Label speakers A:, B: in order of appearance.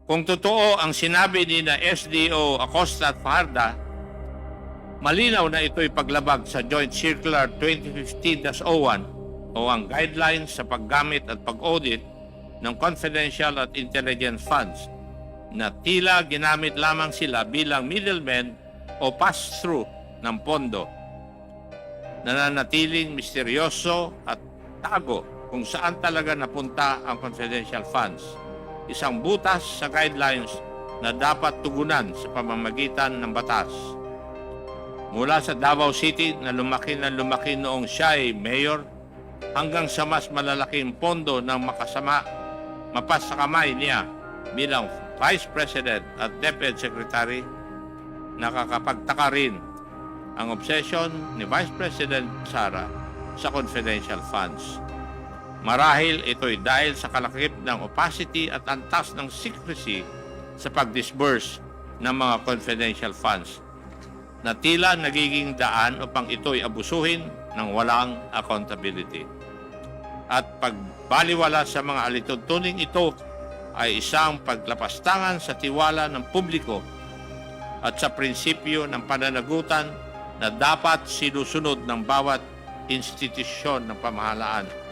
A: Kung totoo ang sinabi ni na SDO Acosta at Fajarda, malinaw na ito'y paglabag sa Joint Circular 2015-01 o ang guidelines sa paggamit at pag-audit ng confidential at intelligence funds na tila ginamit lamang sila bilang middlemen o pass-through ng pondo. Nananatiling misteryoso at tago kung saan talaga napunta ang confidential funds. Isang butas sa guidelines na dapat tugunan sa pamamagitan ng batas. Mula sa Davao City na lumaki noong siya ay mayor hanggang sa mas malalaking pondo ng mapas sa kamay niya bilang Vice President at DepEd Secretary, nakakapagtaka rin ang obsession ni Vice President Sara sa confidential funds. Marahil ito'y dahil sa kalakip ng opacity at antas ng secrecy sa pag-disburse ng mga confidential funds na tila nagiging daan upang ito'y abusuhin ng walang accountability. At pagbaliwala sa mga alituntuning ito ay isang paglapastangan sa tiwala ng publiko at sa prinsipyo ng pananagutan na dapat sinusunod ng bawat institusyon ng pamahalaan